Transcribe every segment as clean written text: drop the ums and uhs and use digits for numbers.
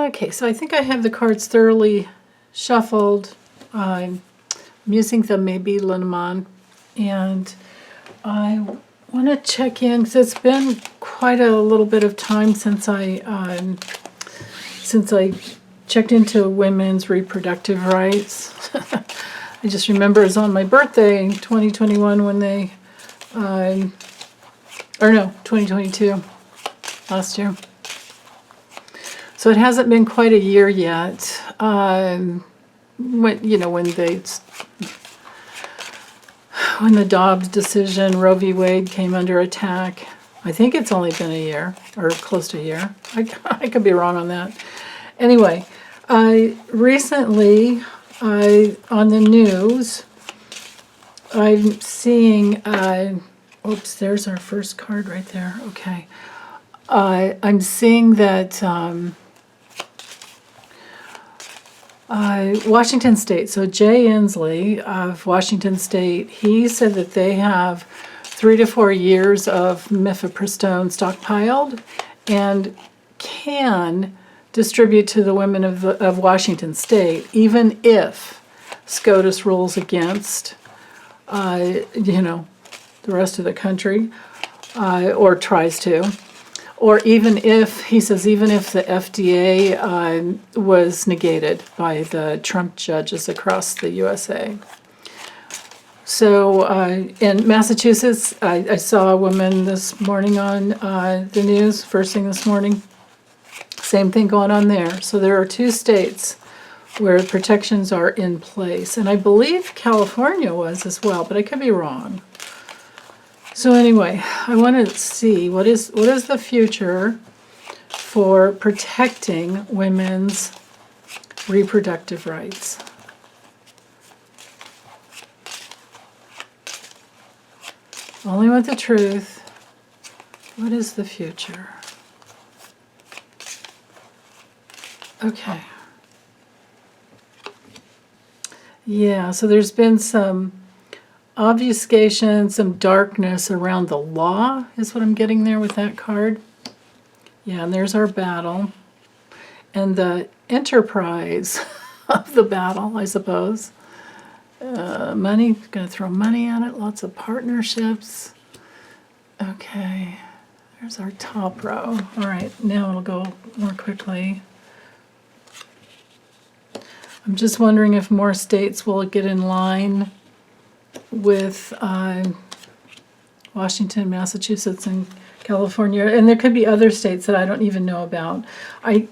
Okay, so I think I have the cards thoroughly shuffled. I'm using the Maybe Lenormand, and I want to check in because it's been quite a little bit of time since I checked into women's reproductive rights. I just remember it was on my birthday in 2021 when they, or no, 2022, last year. So it hasn't been quite a year yet. When the Dobbs decision, Roe v. Wade came under attack. I think it's only been a year, or close to a year. I could be wrong on that. Anyway, recently, on the news, I'm seeing, oops, there's our first card right there. Okay. I'm seeing that Washington State, so Jay Inslee of Washington State, he said that they have 3 to 4 years of mifepristone stockpiled and can distribute to the women of Washington State, even if SCOTUS rules against, the rest of the country, or tries to. Or even if, he says, even if the FDA was negated by the Trump judges across the USA. So in Massachusetts, I saw a woman this morning on the news, first thing this morning. Same thing going on there. So there are 2 states where protections are in place. And I believe California was as well, but I could be wrong. So anyway, I want to see what is the future for protecting women's reproductive rights. Only want the truth. What is the future? Okay. Yeah, so there's been some obfuscation, some darkness around the law is what I'm getting there with that card. Yeah, and there's our battle. And the enterprise of the battle, I suppose. Money, going to throw money at it, lots of partnerships. Okay, there's our top row. All right, now it'll go more quickly. I'm just wondering if more states will get in line with Washington, Massachusetts, and California, and there could be other states that I don't even know about. I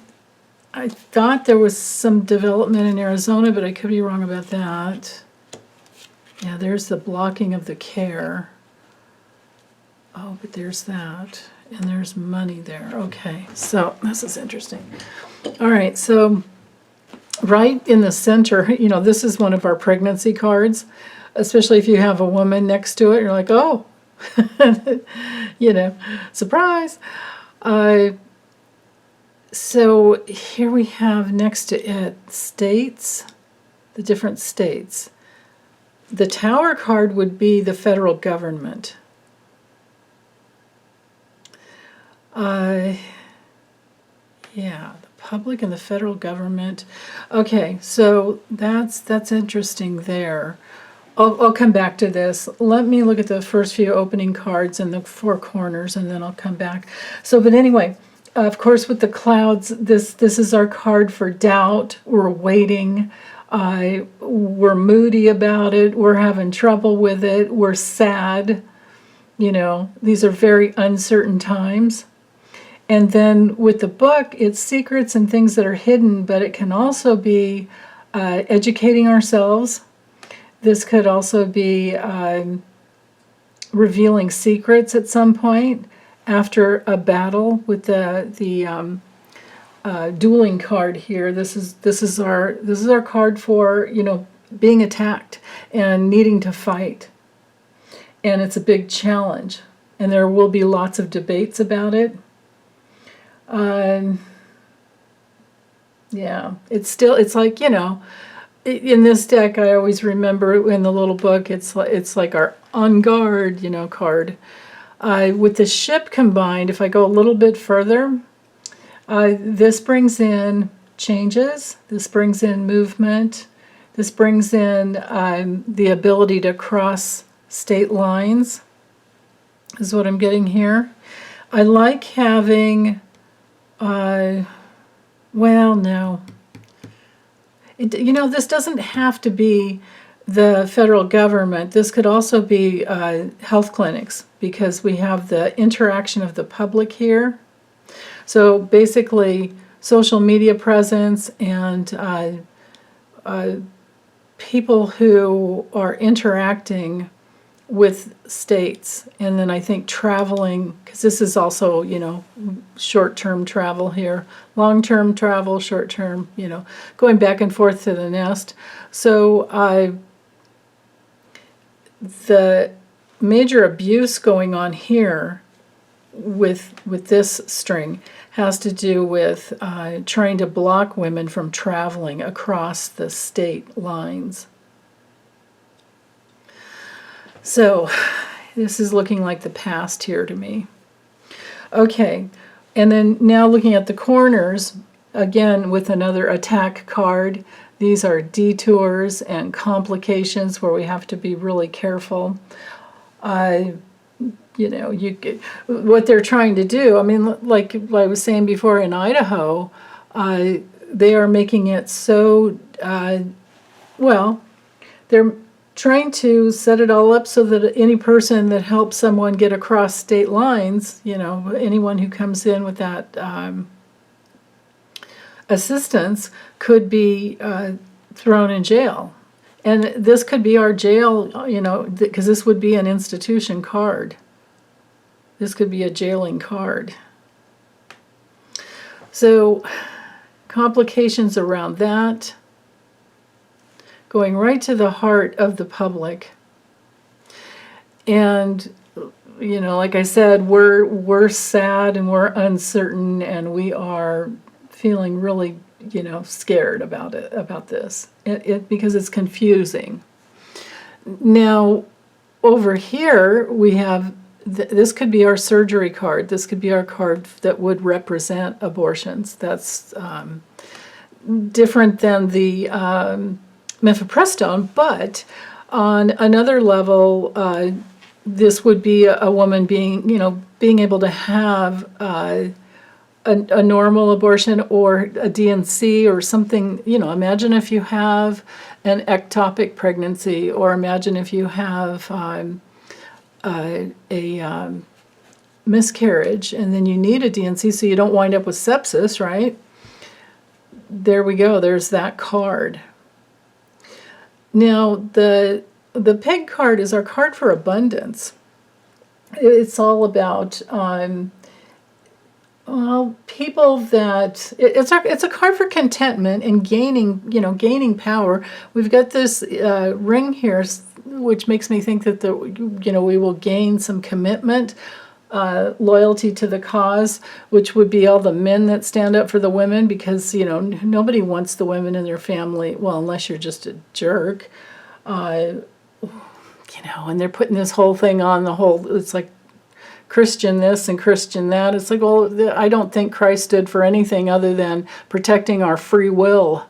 thought there was some development in Arizona, but I could be wrong about that. Yeah, there's the blocking of the care. Oh, but there's that, and there's money there. Okay, so this is interesting. All right, so right in the center, this is one of our pregnancy cards. Especially if you have a woman next to it, you're like, oh, surprise. So here we have next to it states, the different states. The Tower card would be the federal government. Yeah, the public and the federal government. Okay, so that's interesting there. I'll come back to this. Let me look at the first few opening cards in the 4 corners, and then I'll come back. So, but anyway, of course, with the clouds, this is our card for doubt. We're waiting. We're moody about it. We're having trouble with it. We're sad. These are very uncertain times. And then with the book, it's secrets and things that are hidden, but it can also be educating ourselves. This could also be revealing secrets at some point after a battle with the dueling card here. This is our card for being attacked and needing to fight, and it's a big challenge, and there will be lots of debates about it. Yeah, it's like in this deck, I always remember in the little book, it's like our on guard, card. With the ship combined, if I go a little bit further, this brings in changes. This brings in movement. This brings in the ability to cross state lines, is what I'm getting here. I like having, well, no. This doesn't have to be the federal government. This could also be health clinics, because we have the interaction of the public here. So basically, social media presence and people who are interacting with states. And then I think traveling, because this is also, short-term travel here, long-term travel, short-term, going back and forth to the nest. So the major abuse going on here with this string has to do with trying to block women from traveling across the state lines. So this is looking like the past here to me. Okay, and then now looking at the corners, again with another attack card. These are detours and complications where we have to be really careful. What they're trying to do, I mean, like I was saying before in Idaho, they are making it so, they're trying to set it all up so that any person that helps someone get across state lines, anyone who comes in with that assistance could be thrown in jail. And this could be our jail, because this would be an institution card. This could be a jailing card. So complications around that. Going right to the heart of the public. And, like I said, we're sad and we're uncertain and we are feeling really, scared about this, because it's confusing. Now, over here we have, this could be our surgery card. This could be our card that would represent abortions. That's different than the mifepristone, but on another level, this would be a woman being able to have a normal abortion or a DNC or something. Imagine if you have an ectopic pregnancy, or imagine if you have a miscarriage and then you need a DNC so you don't wind up with sepsis, right? There we go. There's that card. Now, the peg card is our card for abundance. It's all about people that it's a card for contentment and gaining power. We've got this ring here, which makes me think that we will gain some commitment, loyalty to the cause, which would be all the men that stand up for the women, because nobody wants the women in their family, well, unless you're just a jerk, and they're putting this whole thing on it's like Christian this and Christian that. It's like, well, I don't think Christ stood for anything other than protecting our free will.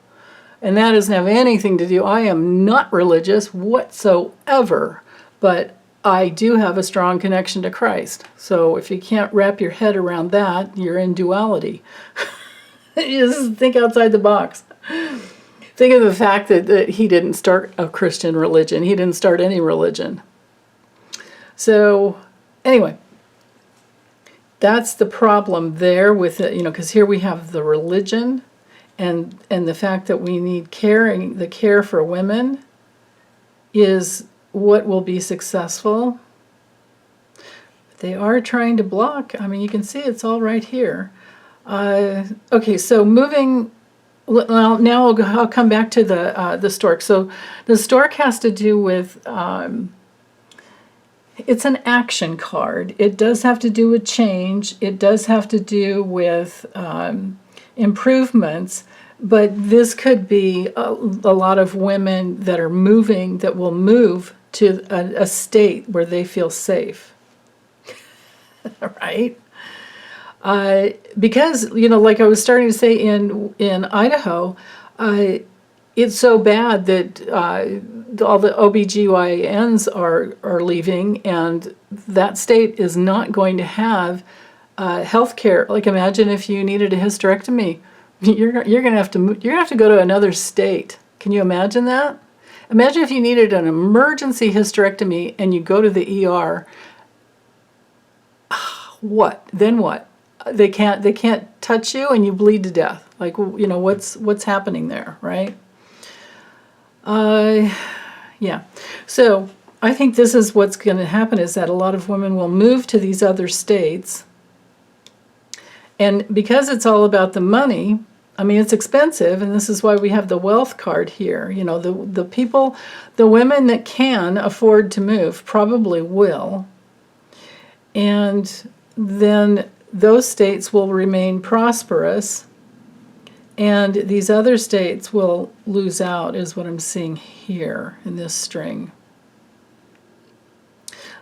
And that doesn't have anything to do, I am not religious whatsoever, but I do have a strong connection to Christ. So if you can't wrap your head around that, you're in duality. You just think outside the box. Think of the fact that he didn't start a Christian religion. He didn't start any religion. So anyway, that's the problem there with it, because here we have the religion and the fact that we need the care for women is what will be successful. They are trying to block. I mean, you can see it's all right here. Okay, so moving. Well, now I'll come back to the stork. So the stork has to do with. It's an action card. It does have to do with change. It does have to do with improvements. But this could be a lot of women that are moving, that will move to a state where they feel safe. Right? Because, like I was starting to say in Idaho, it's so bad that all the OBGYNs are leaving, and that state is not going to have health care. Like, imagine if you needed a hysterectomy. You're gonna have to go to another state. Can you imagine that? Imagine if you needed an emergency hysterectomy and you go to the ER. What? Then what? They can't touch you and you bleed to death. Like, what's happening there, right? Yeah. So I think this is what's going to happen, is that a lot of women will move to these other states. And because it's all about the money, I mean, it's expensive, and this is why we have the wealth card here. The people, the women that can afford to move probably will. And then those states will remain prosperous, and these other states will lose out, is what I'm seeing here in this string.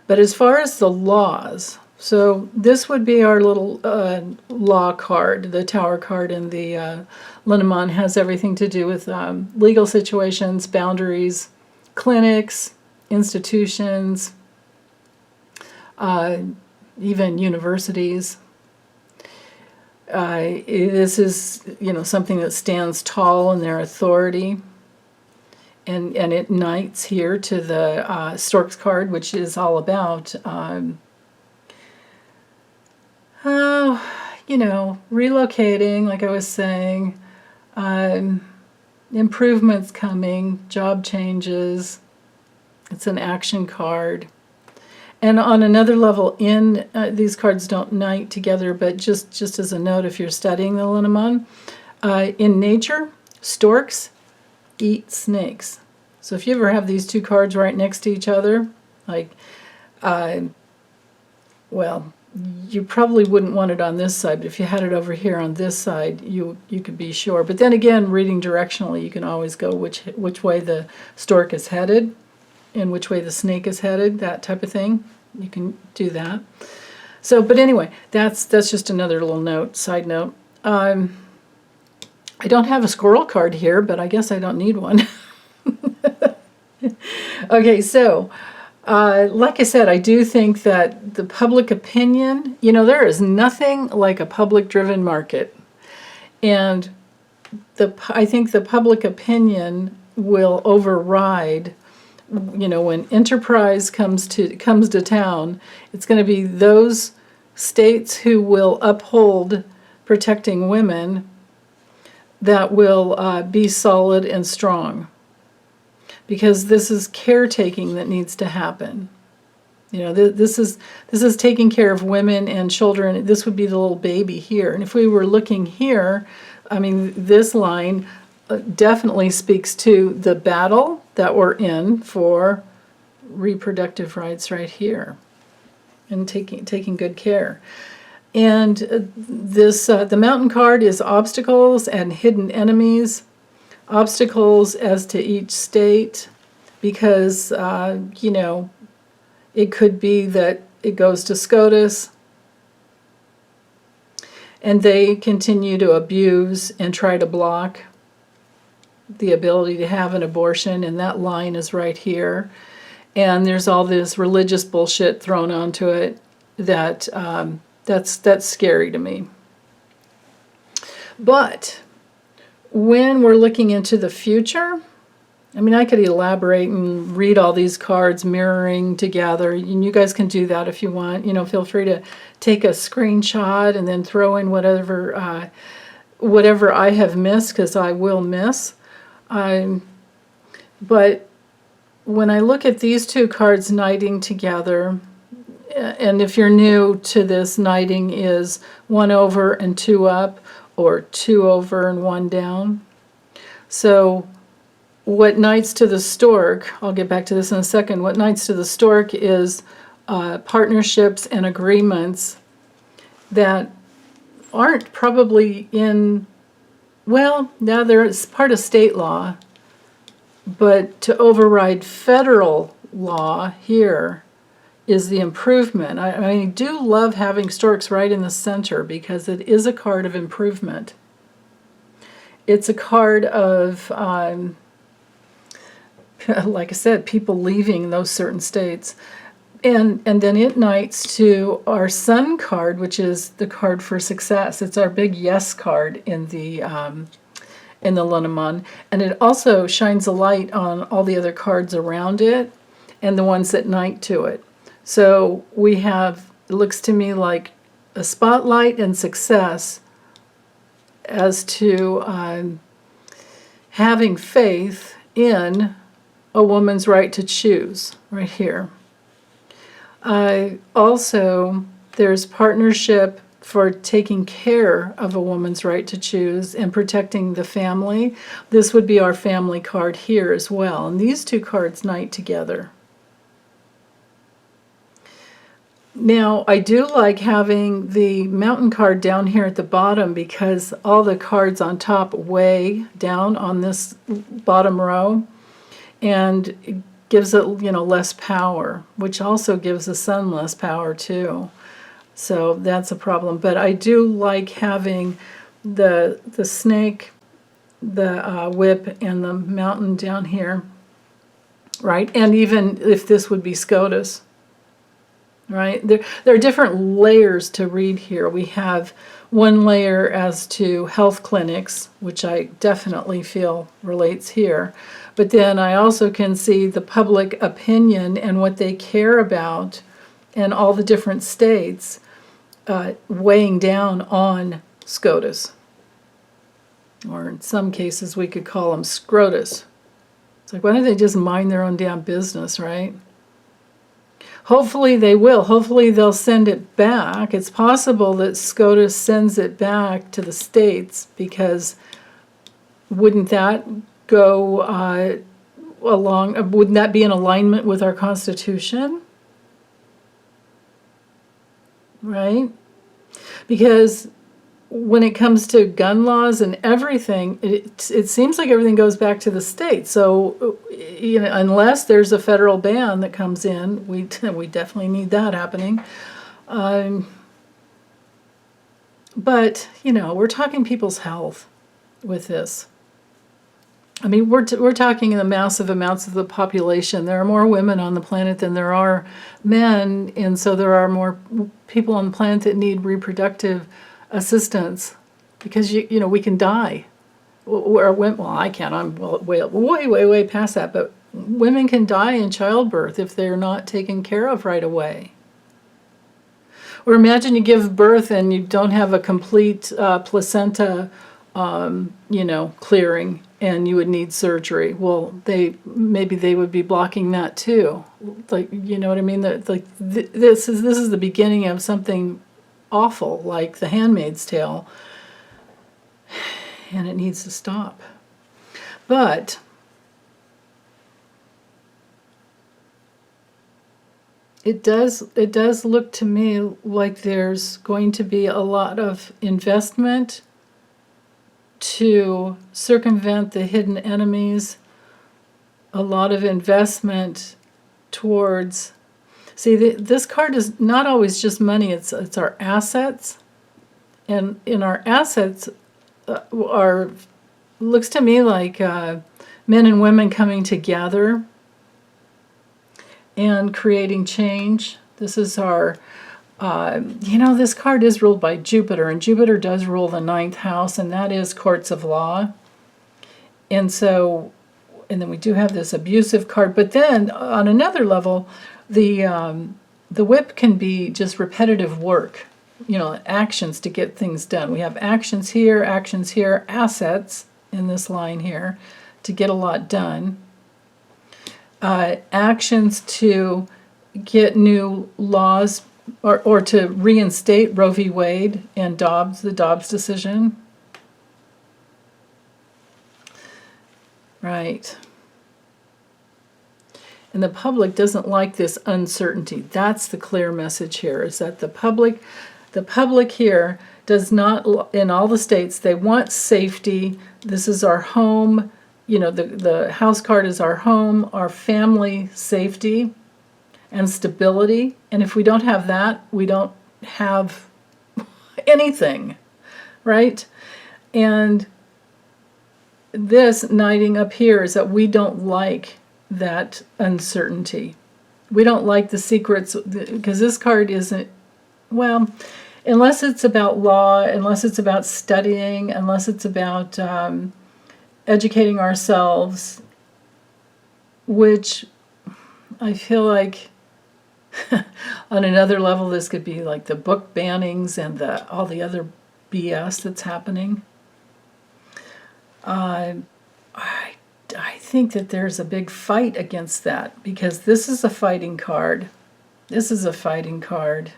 But as far as the laws, so this would be our little law card. The Tower card in the Lenormand has everything to do with legal situations, boundaries, clinics, institutions, even universities. This is, something that stands tall in their authority. And it knights here to the Storks card, which is all about, relocating, like I was saying, improvements coming, job changes. It's an action card. And on another level, these cards don't knight together, but just as a note, if you're studying the Lenormand, in nature, storks eat snakes. So if you ever have these two cards right next to each other, you probably wouldn't want it on this side, but if you had it over here on this side, you could be sure. But then again, reading directionally, you can always go which way the stork is headed and which way the snake is headed, that type of thing. You can do that. So, but anyway, that's just another little note, side note. I don't have a squirrel card here, but I guess I don't need one. Okay, so like I said, I do think that the public opinion, there is nothing like a public-driven market. And I think the public opinion will override, when enterprise comes to town, it's going to be those states who will uphold protecting women that will be solid and strong. Because this is caretaking that needs to happen. This is taking care of women and children. This would be the little baby here. And if we were looking here, I mean, this line definitely speaks to the battle that we're in for reproductive rights right here, and taking good care. And the mountain card is obstacles and hidden enemies. Obstacles as to each state, because, it could be that it goes to SCOTUS and they continue to abuse and try to block the ability to have an abortion, and that line is right here. And there's all this religious bullshit thrown onto it that's scary to me. But when we're looking into the future, I mean, I could elaborate and read all these cards mirroring together, and you guys can do that if you want. Feel free to take a screenshot and then throw in whatever I have missed, because I will miss. But when I look at these two cards knighting together, and if you're new to this, knighting is 1 over and 2 up, or 2 over and 1 down. So what knights to the stork, I'll get back to this in a second, what knights to the stork is partnerships and agreements that aren't probably they're part of state law, but to override federal law here is the improvement. I do love having storks right in the center because it is a card of improvement. It's a card of, like I said, people leaving those certain states. And then it knights to our sun card, which is the card for success. It's our big yes card in the Lenormand. And it also shines a light on all the other cards around it and the ones that knight to it. So we have, it looks to me like a spotlight and success as to having faith in a woman's right to choose, right here. Also, there's partnership for taking care of a woman's right to choose and protecting the family. This would be our family card here as well. And these two cards knight together. Now, I do like having the mountain card down here at the bottom because all the cards on top weigh down on this bottom row, and it gives it, less power, which also gives the sun less power too. So that's a problem. But I do like having the snake, the whip, and the mountain down here, right? And even if this would be SCOTUS. Right? There are different layers to read here. We have one layer as to health clinics, which I definitely feel relates here. But then I also can see the public opinion and what they care about and all the different states weighing down on SCOTUS. Or in some cases we could call them SCROTUS. It's like, why don't they just mind their own damn business, right? Hopefully they will. Hopefully they'll send it back. It's possible that SCOTUS sends it back to the states because wouldn't that go along, wouldn't that be in alignment with our Constitution? Right? Because when it comes to gun laws and everything, it seems like everything goes back to the state. So, unless there's a federal ban that comes in, we definitely need that happening. But we're talking people's health with this. I mean, we're talking the massive amounts of the population. There are more women on the planet than there are men, and so there are more people on the planet that need reproductive assistance because we can die. Well, I can't. I'm way past that. But women can die in childbirth if they're not taken care of right away. Or imagine you give birth and you don't have a complete placenta, clearing, and you would need surgery. Well, maybe they would be blocking that too. Like, you know what I mean? This is the beginning of something awful, like The Handmaid's Tale, and it needs to stop. But it does look to me like there's going to be a lot of investment to circumvent the hidden enemies, a lot of investment towards. See, this card is not always just money, it's our assets. And in our assets looks to me like men and women coming together and creating change. This is our, this card is ruled by Jupiter, and Jupiter does rule the 9th house, and that is courts of law. And then we do have this abusive card. But then on another level, the whip can be just repetitive work, actions to get things done. We have actions here, assets in this line here to get a lot done. Actions to get new laws or to reinstate Roe v. Wade and the Dobbs decision. Right. And the public doesn't like this uncertainty. That's the clear message here, is that the public here does not, in all the states, they want safety. This is our home. The house card is our home, our family safety. and stability. And if we don't have that, we don't have anything, right? And this knighting up here is that we don't like that uncertainty. We don't like the secrets, because this card isn't, well, unless it's about law, unless it's about studying, unless it's about educating ourselves, which I feel like on another level, this could be like the book bannings and all the other BS that's happening. I think that there's a big fight against that, because this is a fighting card. This is a fighting card.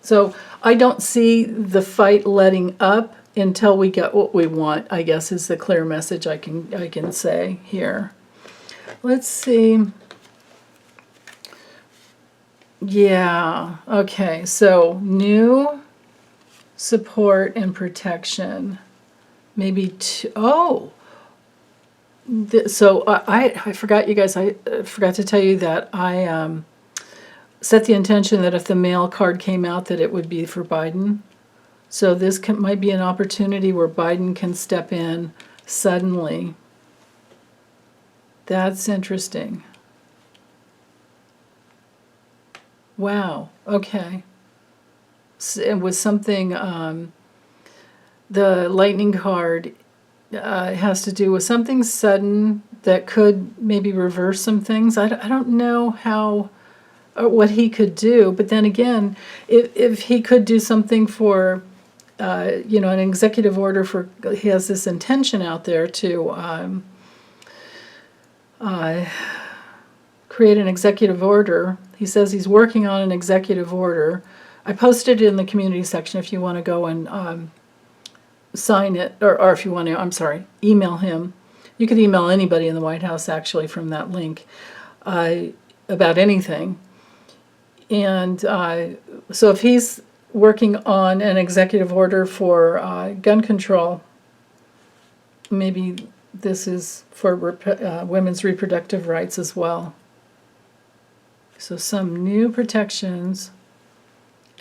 So I don't see the fight letting up until we get what we want, I guess, is the clear message I can say here. Let's see. Yeah, okay, so new support and protection. Maybe so I forgot, you guys, I forgot to tell you that I set the intention that if the mail card came out, that it would be for Biden. So this might be an opportunity where Biden can step in suddenly. That's interesting. Wow, okay. It was something, the lightning card has to do with something sudden that could maybe reverse some things. I don't know how, or what he could do, but then again, if he could do something for, an executive order for, he has this intention out there to create an executive order. He says he's working on an executive order. I posted it in the community section if you want to go and sign it, or if you want to, email him. You could email anybody in the White House, actually, from that link about anything. And so if he's working on an executive order for gun control, maybe this is for women's reproductive rights as well. So some new protections,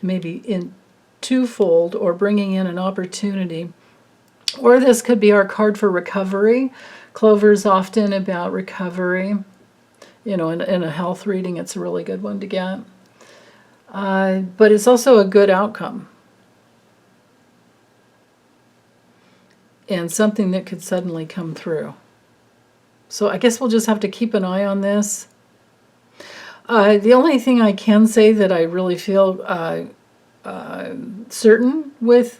maybe in twofold, or bringing in an opportunity. Or this could be our card for recovery. Clover's often about recovery. In a health reading, it's a really good one to get. But it's also a good outcome. And something that could suddenly come through. So I guess we'll just have to keep an eye on this. The only thing I can say that I really feel certain with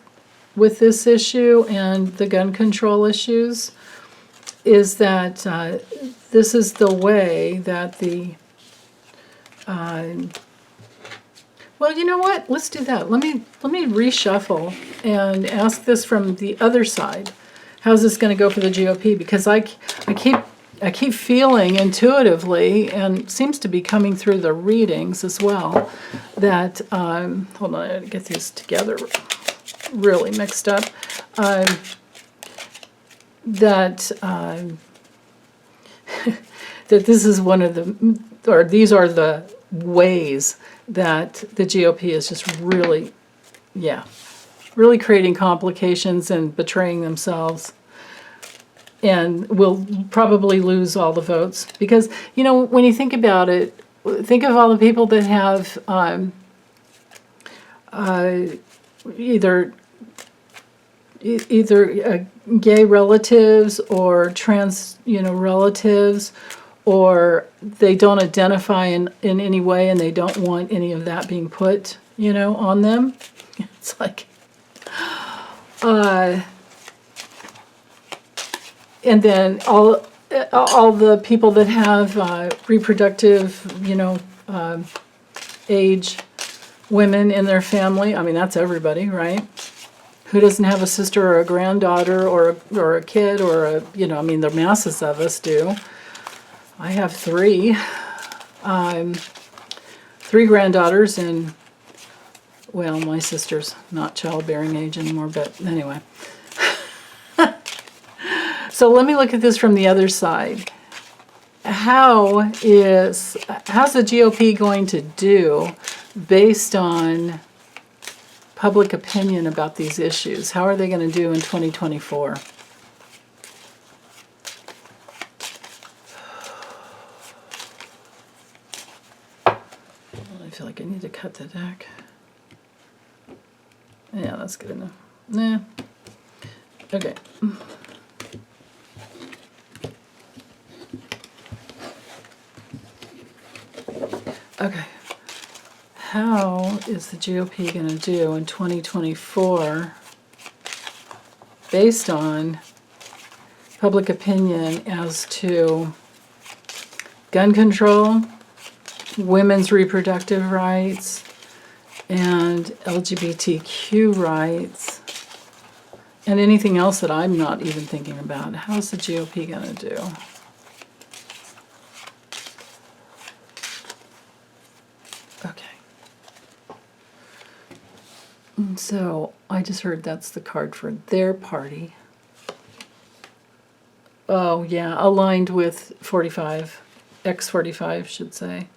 this issue and the gun control issues is that this is the way that the well, you know what? Let's do that. Let me reshuffle and ask this from the other side. How's this going to go for the GOP? Because I keep feeling intuitively, and it seems to be coming through the readings as well, that hold on, I gotta get these together, really mixed up. That that this is one of the, or these are the ways that the GOP is just really, really creating complications and betraying themselves, and will probably lose all the votes. Because, when you think about it, think of all the people that have either gay relatives or trans, relatives, or they don't identify in any way and they don't want any of that being put, on them. It's like, and then all the people that have reproductive, age women in their family. I mean, that's everybody, right? Who doesn't have a sister or a granddaughter or a kid or the masses of us do. I have three granddaughters, and, well, my sister's not childbearing age anymore, but anyway. So let me look at this from the other side. how's the GOP going to do based on public opinion about these issues? How are they going to do in 2024? I feel like I need to cut the deck. Yeah, that's good enough. Nah. Okay. Okay. How is the GOP going to do in 2024 based on public opinion as to gun control, women's reproductive rights, and LGBTQ rights, and anything else that I'm not even thinking about? How's the GOP going to do? Okay. And so I just heard that's the card for their party. Oh, yeah, aligned with 45, X45, should say,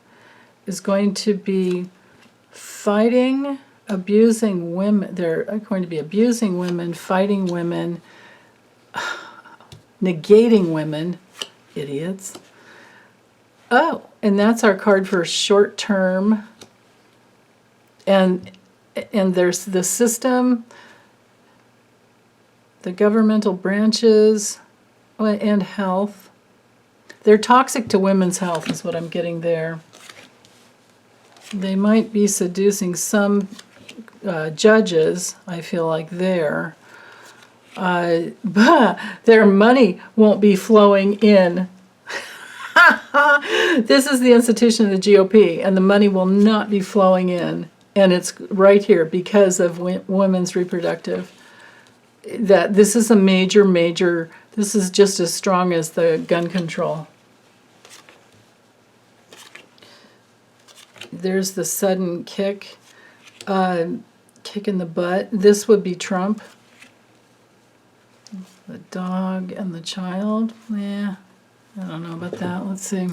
is going to be fighting, abusing women. They're going to be abusing women, fighting women, negating women, idiots. Oh, and that's our card for short term. And there's the system, the governmental branches, and health. They're toxic to women's health is what I'm getting there. They might be seducing some judges, I feel like there. But their money won't be flowing in. This is the institution of the GOP, and the money will not be flowing in. And it's right here because of women's reproductive. That this is a major, this is just as strong as the gun control. There's the sudden kick in the butt. This would be Trump. The dog and the child. Yeah, I don't know about that. Let's see.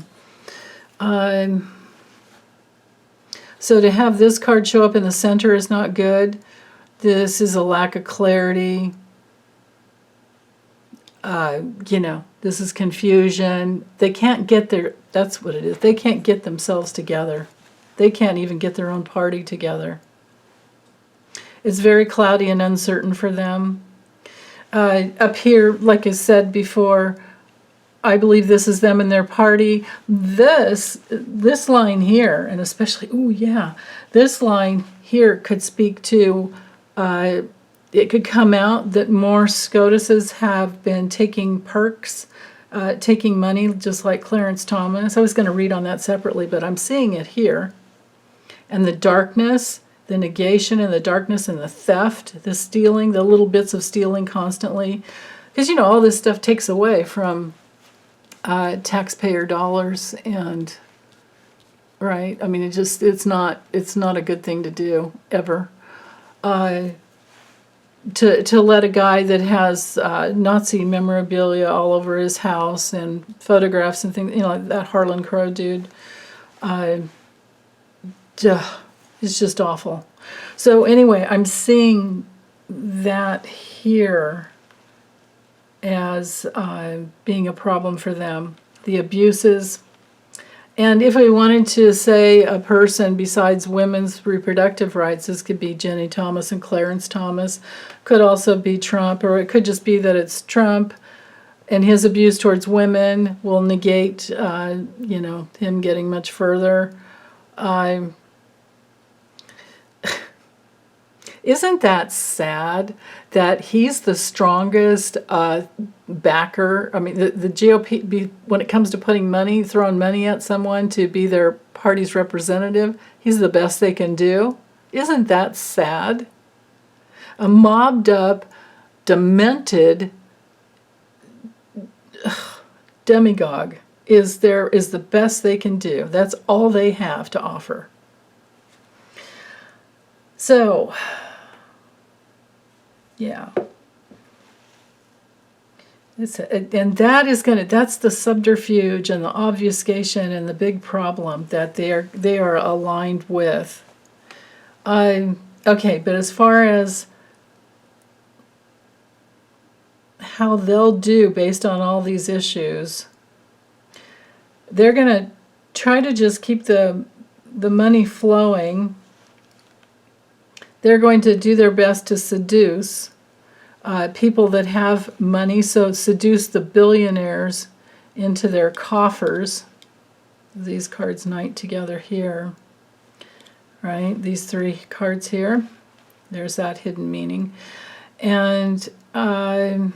So to have this card show up in the center is not good. This is a lack of clarity. This is confusion. They can't get that's what it is. They can't get themselves together. They can't even get their own party together. It's very cloudy and uncertain for them. Up here, like I said before, I believe this is them and their party. This line here, and especially, this line here could speak to, it could come out that more SCOTUSes have been taking perks, taking money, just like Clarence Thomas. I was going to read on that separately, but I'm seeing it here. And the darkness, the negation and the darkness and the theft, the stealing, the little bits of stealing constantly. Because, all this stuff takes away from taxpayer dollars, and right, I mean, it's not a good thing to do ever. To let a guy that has Nazi memorabilia all over his house and photographs and things, like that Harlan Crow dude, it's just awful. So anyway, I'm seeing that here as being a problem for them. The abuses. And if we wanted to say a person besides women's reproductive rights, this could be Jenny Thomas and Clarence Thomas. Could also be Trump, or it could just be that it's Trump and his abuse towards women will negate, him getting much further. Isn't that sad that he's the strongest backer? I mean, the GOP, when it comes to throwing money at someone to be their party's representative, he's the best they can do. Isn't that sad? A mobbed up, demented demagogue is the best they can do. That's all they have to offer. So, yeah. And that's the subterfuge and the obfuscation and the big problem that they are aligned with. Okay, but as far as how they'll do based on all these issues, they're going to try to just keep the money flowing. They're going to do their best to seduce people that have money, so seduce the billionaires into their coffers. These cards knight together here, right? These three cards here. There's that hidden meaning. And on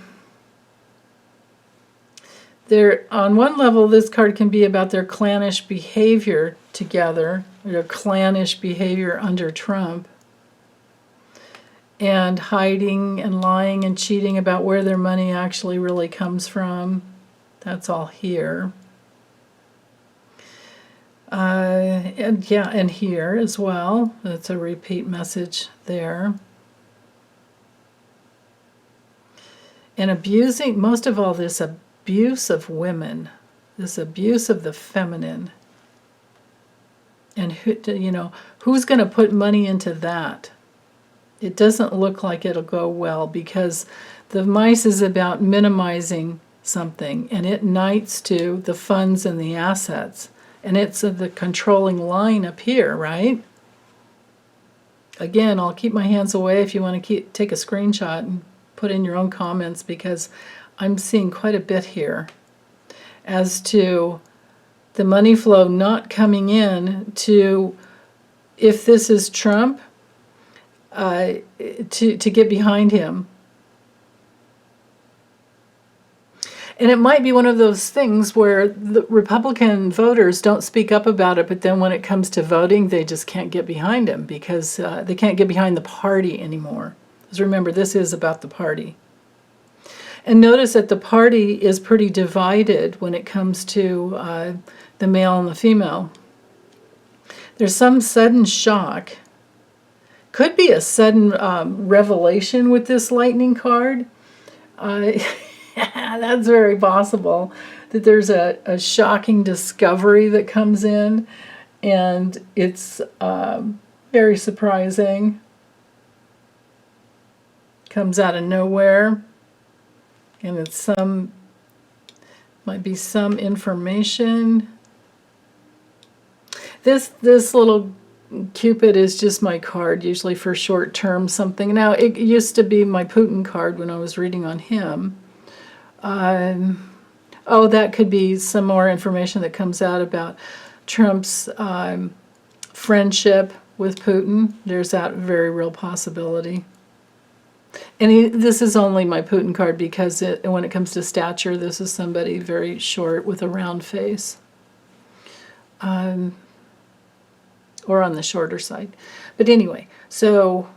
one level, this card can be about their clannish behavior together, their clannish behavior under Trump, and hiding and lying and cheating about where their money actually really comes from. That's all here. And here as well. That's a repeat message there. And abusing, most of all, this abuse of women, this abuse of the feminine. And who's going to put money into that? It doesn't look like it'll go well, because the mice is about minimizing something, and it knights to the funds and the assets. And it's the controlling line up here, right? Again, I'll keep my hands away if you want to take a screenshot and put in your own comments, because I'm seeing quite a bit here as to the money flow not coming in to, if this is Trump, to get behind him. And it might be one of those things where the Republican voters don't speak up about it, but then when it comes to voting, they just can't get behind him, because they can't get behind the party anymore. Because remember, this is about the party. And notice that the party is pretty divided when it comes to the male and the female. There's some sudden shock. Could be a sudden revelation with this lightning card. That's very possible, that there's a shocking discovery that comes in, and it's very surprising. Comes out of nowhere, and it's might be some information. This little Cupid is just my card, usually for short term something. Now, it used to be my Putin card when I was reading on him. That could be some more information that comes out about Trump's friendship with Putin. There's that very real possibility. And this is only my Putin card because when it comes to stature, this is somebody very short with a round face. Or on the shorter side. But anyway, so,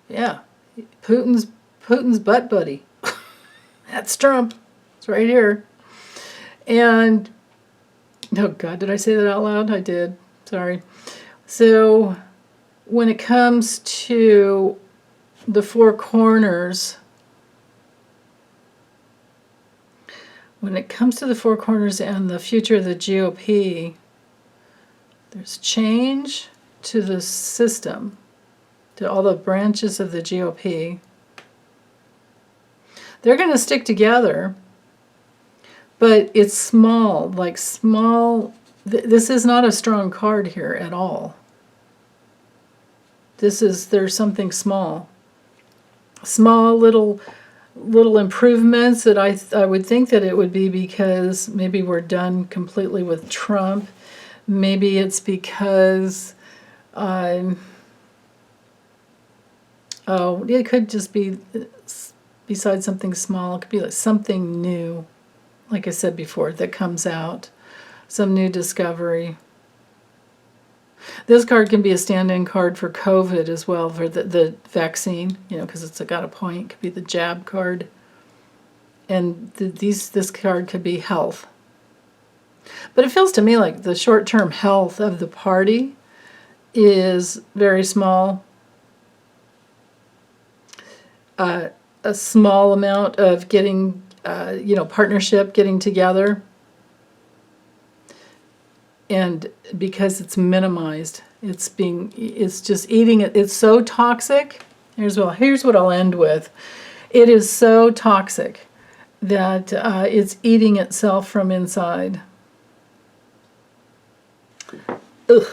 yeah, Putin's butt buddy. That's Trump. It's right here. And, oh God, did I say that out loud? I did. Sorry. So, when it comes to the four corners, and the future of the GOP, there's change to the system, to all the branches of the GOP. They're going to stick together, but it's small, this is not a strong card here at all. There's something small. Small little improvements that I would think that it would be because maybe we're done completely with Trump. Maybe it's because, it could just be, besides something small, it could be like something new, like I said before, that comes out, some new discovery. This card can be a stand-in card for COVID as well, for the vaccine, because it's got a point. It could be the jab card. And this card could be health. But it feels to me like the short-term health of the party is very small. a small amount of getting, partnership, getting together. And because it's minimized, it's just eating it. It's so toxic. Here's what I'll end with. It is so toxic that it's eating itself from inside. Ugh,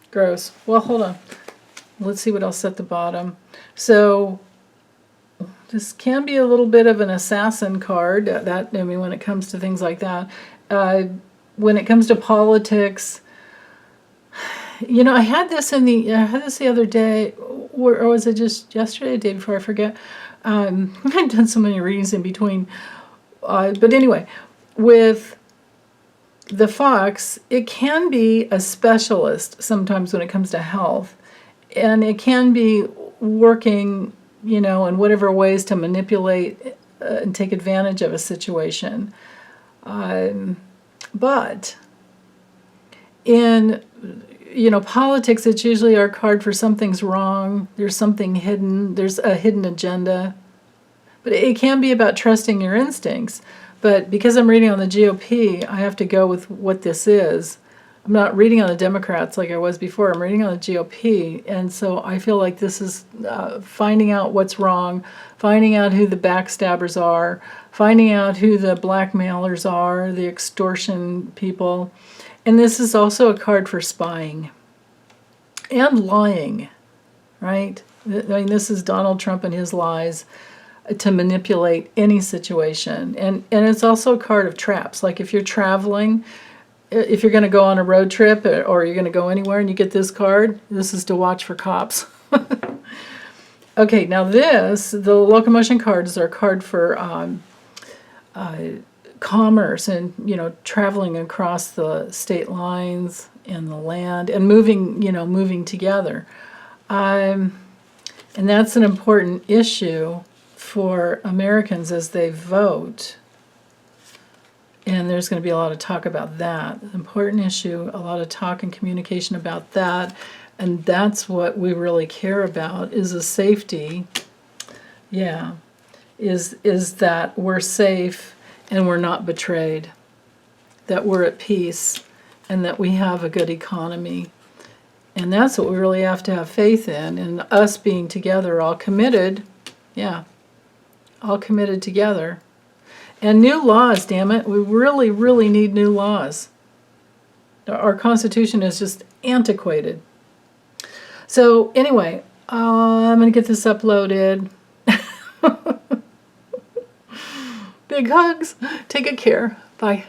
gross. Well, hold on. Let's see what else at the bottom. So this can be a little bit of an assassin card. When it comes to things like that. When it comes to politics, I had this the other day, or was it just yesterday, the day before? I forget. I've done so many readings in between. But anyway, with the fox, it can be a specialist sometimes when it comes to health. And it can be working, in whatever ways to manipulate and take advantage of a situation. But in, politics, it's usually our card for something's wrong. There's something hidden. There's a hidden agenda. But it can be about trusting your instincts. But because I'm reading on the GOP, I have to go with what this is. I'm not reading on the Democrats like I was before. I'm reading on the GOP. And so I feel like this is finding out what's wrong, finding out who the backstabbers are, finding out who the blackmailers are, the extortion people. And this is also a card for spying and lying, right? This is Donald Trump and his lies to manipulate any situation. And it's also a card of traps. Like if you're traveling, if you're going to go on a road trip or you're going to go anywhere and you get this card, this is to watch for cops. Okay, now the locomotion cards are a card for commerce and, traveling across the state lines and the land and moving together. And that's an important issue for Americans as they vote. And there's going to be a lot of talk about that. Important issue, a lot of talk and communication about that. And that's what we really care about, is the safety. Yeah. Is that we're safe and we're not betrayed. That we're at peace and that we have a good economy. And that's what we really have to have faith in. And us being together, all committed. Yeah. All committed together. And new laws, damn it. We really, really need new laws. Our Constitution is just antiquated. So anyway, I'm going to get this uploaded. Big hugs. Take good care. Bye.